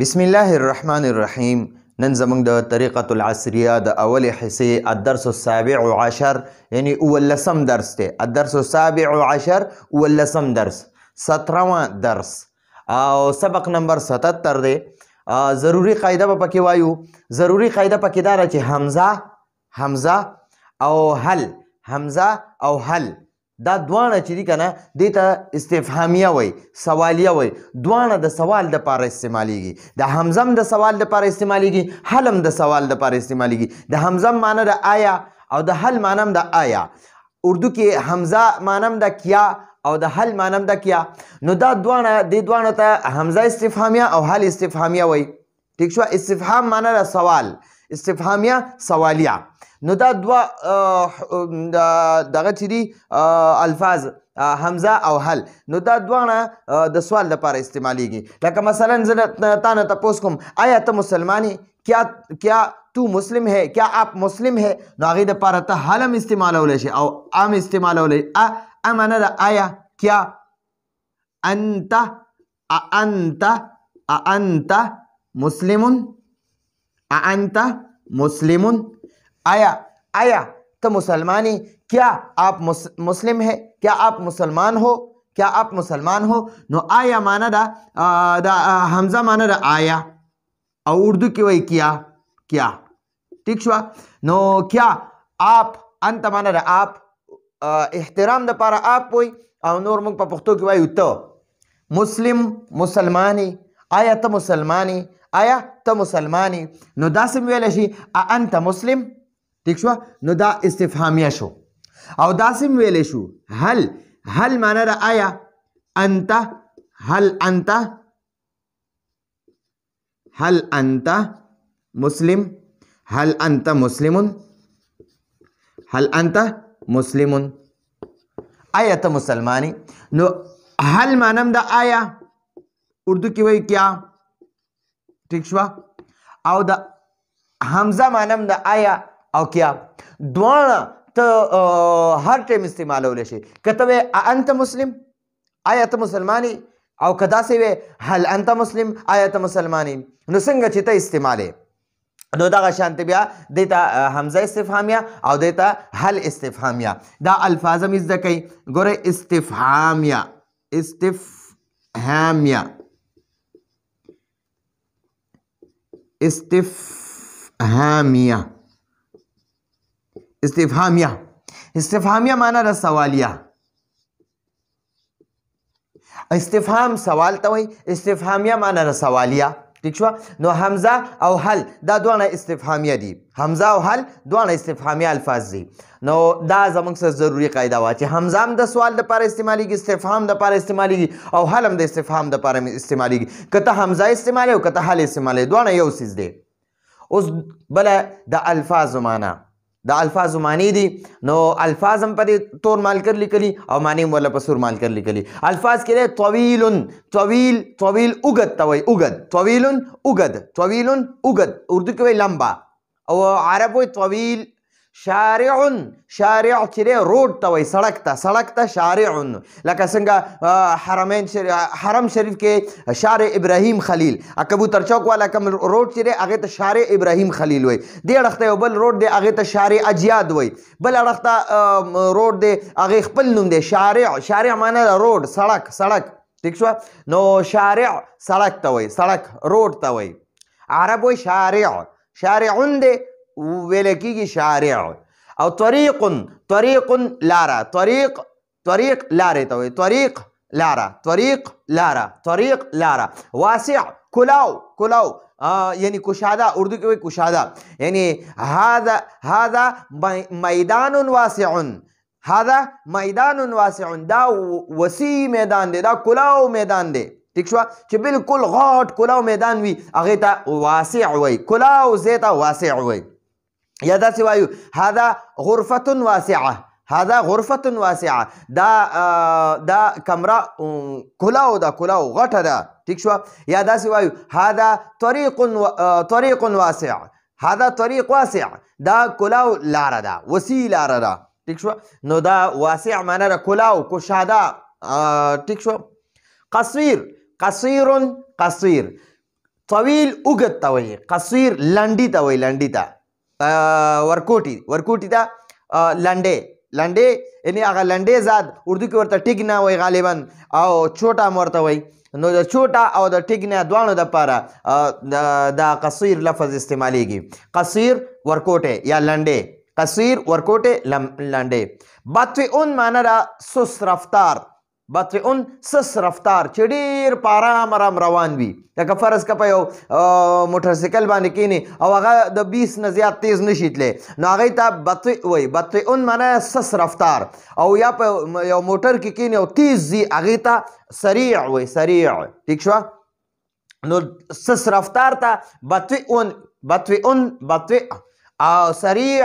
بسم الله الرحمن الرحیم. نن زموږ د طریقة العصریه د اولې حصې الدرس السابع عشر یعنی اولسم درس دی. الدرس السابع عشر اولسم درس 17واں درس او سبق نمبر 77 دی. ضروری قاعده به پکې وایو. ضروری قاعده پکې دا ده چې حمزه او حل، حمزه او حل دا دوانه چې دي که نه دې ته استفهامیه وایي، سوالیه وایي. دوانه د سوال دپاره استعمالیږي. د حمزه هم د سوال دپاره استعمالیږي، حل هم د سوال دپاره استعمالیږي. د حمزه معنی د آیا او د حل معنی هم د آیا. اردو کې حمزه معنی هم د کیا او د حل معنی هم د کیا. نو دا دوانه دې دوانه ته حمزه استفهامیه او حل استفهامیه وایي. ٹھیک شو؟ استفهام معنی د سوال، استفهامیه سوالیه. نو دا دوا دغه چې دي الفاظ حمزه او حل، نو دا دواړه د سوال لپاره استعمالیږي. لکه مثلا زه تا نه تپوس کوم آیا ته مسلمان یې، کیا تو مسلم ہے، کیا آپ مسلم ہے، نو هغې دپاره ته حل هم استعمالولی شي او ام استعمالولی. ا معنی د آیا، کیا، انت مسلمون، انت مسلمون. آیا تو مسلمانی، کیا آپ مسلم ہے، کیا آپ مسلمان ہو، کیا آپ مسلمان ہو. نو آیا معنی دا حمزه معنی دا آیا او اردو کې وایي کیا. ٹھیک شو؟ نو کیا آپ، انت معنی دا آپ، احترام د پاره آپ وایي او نور موږ په پښتو کې وایو ته. مسلم مسلمانی، آیا ته مسلمانی، آیا ته مسلمانی. نو داسې ویلی شي انت مسلم. ٹھیک شو؟ نو دا استفهامیه شو. او داسې ویلی شو حل معنی د آیا، انت، هل انت مسلم، هل انت مسلمون، هل انت مسلمون. آیا ته مسلمانی. نو حل معنی هم د آیا اردو کې وایي کیا. ٹھیک شو؟ او د حمزه معنی هم د آیا او کیا. دواړه ته هر ټایم استعمالولی شي. که ته وایې انت مسلم، آیا ته مسلمانی، او که داسې وایې هل انت مسلم، آیا ته مسلمانی. نو څنګه چې ته استعمالې، نو دغه شانتې بیا دې ته حمزه استفهامیه او دې ته حل استفهامیه. دا الفاظ هم زده کوئ. ګورئ استفهامیه، استفهامیه معنی د سوالیه. استفهام سوال ته وایي، استفهامیه معنی د سوالیه. ٹھیک شو؟ نو حمزه او حل دا دوانه استفهامیه دي. حمزه او حل دوانه استفهامیه الفاظ دي. نو دا زموږ سره ضروري قاعده وه چې حمزه هم د سوال دپاره استعمالیږي، استفهام دپاره استعمالیږي او حل هم د استفهام دپاره استعمالیږي. که ته حمزه استعمالوې او که ته حل استعمالوې، دوانه یو څیز دی. اوس بله د الفاظو معنی، د الفاظو معنی دي. نو الفاظ هم په دې تور مالکر لیکلي او معنی هم ولا په سور مالکر لیکلي. الفاظ کې دی طویل اوږد ته وایي، اوږد، طویل اوږد. اردو کې وایي لمبا او عرب وایي طویل. شارع چې دی روډ ته وایي، سړک ته شارع. لکه څنګه حرم شریف کې شارع ابراهیم خلیل، کبوتر چوک والا کوم روډ چې دی هغې ته شارع ابراهیم خلیل وایي. دې اړخ ته یو بل روډ دی هغې ته شارع اجیاد وایي. بل اړخ ته روډ دی هغې خپل نوم دی شارع معنی د روډ، سړک. ٹھیک شو؟ نو شارع سړک ته وایي، سړک روډ ته وایي. عرب وایي شارعون دی ویل کېږي شارع. او طریق لاره، طریق لارې ته وایي، طریق لاره. واسع کلاو یعنی کشاده، اردو کې وایي کشاده. یعنی هذا میدان واسع، دا وسیع میدان دی، دا کلاو میدان دی. ٹھیک شو؟ چې بالکل غاټ کلاو میدان وي هغې ته واسع وایي، کلاو ځای ته واسع وایي. یا داسې وایو هذا غرفة واسعه، دا کمره کلاو ده، کلاو غټه ده. ٹھیک شو؟ یا داسې وایو هذا طریق واسع، هذا طریق واسع، دا کلاو لاره ده، وسیع لاره ده. ٹھیک شو؟ نو دا واسع معنی ده کلاو، کشاده. ٹھیک شو؟ قصیر طویل اوږد ته وایي، قصیر لنډي ته وایي، لنډي ته. ورکوټي ته لنډې یعنې هغه لنډې ذات اردو کې ورته ټیګ نه وایي غالبا، او چوټه هم ورته وایي. نو د چوټه او د ټیګ نه دواړو دپاره دا قصیر لفظ استعمالیږي. قصیر ورکوټې یا لنډې، قصیر ورکوټې لنډې. بطئون معنی ده سست رفتار، بطئون سست رفتار چې ډېر په آرام روان وي. لکه فرض که په یو موټرسایکل باندې کینې او هغه د 20 نه زیات تیز نشي تللی، نو هغې ته بطئ وایي. بطئون معنی سست رفتار. او یا په یو موټر کې کینې او تیز ځي، هغې ته سریع وایي، سریع. ټیک شوه؟ نو سست رفتار ته بطئ او سریع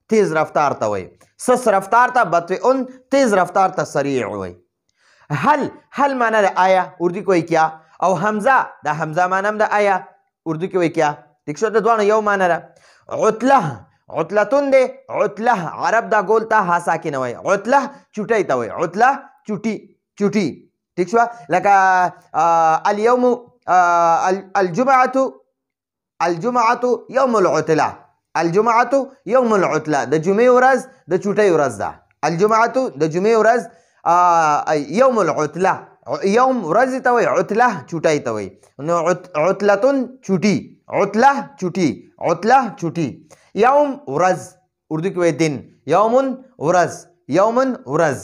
تیز رفتار ته وایي. سست رفتار ته بطئون، تیز رفتار ته سریع وایي. حل معنی ده آیا، اردو کې وایي کیا. او حمزه، دا حمزه معنی هم ده آیا، اردو کې وایي کیا. ټیک شو؟ د دواړو یو معنی ده. عطلتون دی، عطله عرب دا ګول ته ها ساکنه وایي. عطله چوټۍ ته وایي، عطله چوټي. ټیک شوه؟ لکه اليوم الجمعة یوم العطله، الجمعة یوم العطله، د جمعې ورځ د چوټۍ ورځ ده. الجمعة د جمعې ورځ، یوم العطله یوم ورځې ته وایي، عطله چوټۍ ته وایي. نو عطلتون چوټي، عطله چوټي، عطله چوټي. یوم ورځ، اردو کې وایي دن، یومن ورځ، یومن ورځ.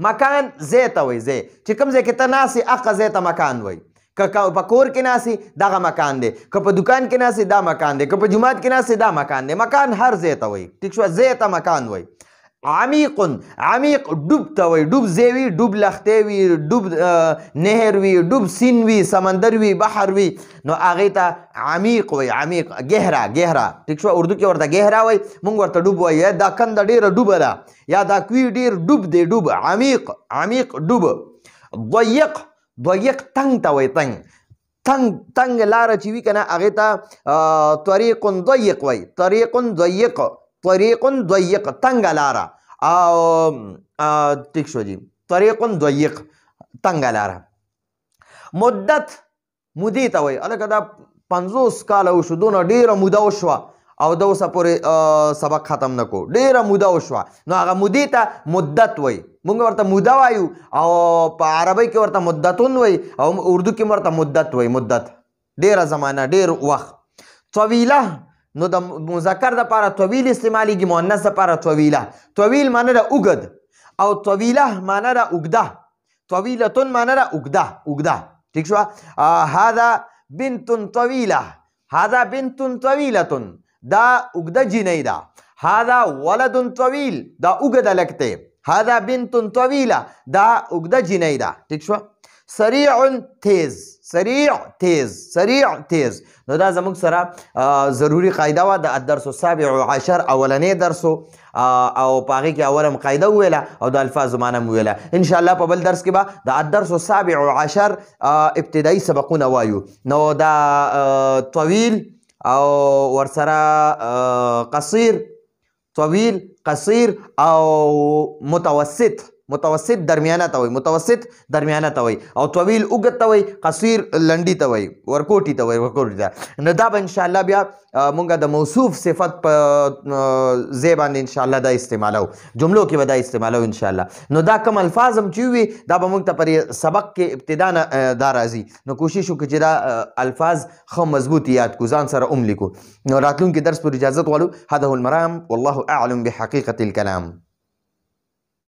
مکان ځای ته وایي، ځای چې کوم ځای کې ته ناست یې هغه ځای ته مکان وایي. که په کور کې ناست دغه مکان دی، که په دکان کې ناست دا مکان دی، که په جومات کې ناست دا مکان دی. مکان هر ځای ته وایي. ټیک شوه؟ ځای ته مکان وایي. عمیق ډوب ته وایي. ډوب ځای وي، ډوب لښتې وي، ډوب نهر وي، ډوب سیند وي، سمندر وي، بحر وي، نو هغې ته عمیق وایي. عمیق، ګهره. ټیک شوه؟ اردو کې ورته ګهره وایي، موږ ورته ډوب وایي. یا دا کنده ډېره ډوبه ده، یا دا کوی ډېر ډوب دی. ډوب، عمیق ډوب. ضیق تنګ ته وایي. تنګ لاره چې وي که نه هغې ته طریق ضیق وایي. طریق ضیق تنګه لاره. او ټیک شو جي، طریق ضیق تنګه لاره. مودې ته وایي. هلکه دا 50 کاله وشو، دونه ډېره موده وشوه او د اوسه پورې سبق ختم نه کړو، ډېره موده وشوه. نو هغه مودې ته مدت وایي. موږ ورته موده وایو، او په عربۍ کې ورته مدتون وایي، او اردو کې ورته مدت وایي. مدت ډېره زمانه، ډېر وخت. طویله، نو د مذکر دپاره طویل استعمالیږي، مؤنث دپاره طویله. طویل معنی ده اوږد، او طویله معنی ده اوږده. طویلتون معنی ده اوږده. ټیک شوه؟ هذا بنت طویله، هذا بنت طویلتون، دا اوږده جینۍ ده. هذا ولد طویل، دا اوږد هلک دی. هذا بنت طویله، دا اوږده جینۍ ده. ټیک شوه؟ سریع تیز. نو دا زموږ سره ضروري قاعده وه د الدرس السابع عشر، اولنی درس او په هغې کې اول هم قاعده وویله او د الفاظو معنی هم وویله. انشاءالله په بل درس کې به د الدرس السابع عشر ابتدایي سبقونه وایو. نو دا طویل او ورسره قصیر، طویل، قصیر او متوسط درمیانه ته وایي. متوسط درمیانه ته وایي. او طویل اوږد ته وایي، قصیر لنډي ته وایي، ورکوټي ته وایي، ورکوټي ته. نو دا به انشاءالله بیا مونږ د موصوف صفت په ځای باندې انشاءالله دا استعمالو، جملو کې به دا استعمالو انشاءالله. نو دا کوم الفاظ هم چې وي دا به مونږ ته پر سبق کې ابتدا نه دا راځي. نو کوشش وکړو چې دا الفاظ ښه مضبوط یاد کړو، ځان سره لیکو. نو راتلونکي درس پر اجازت غواړو. هذا هو المرام، والله اعلم بحقیقة الكلام.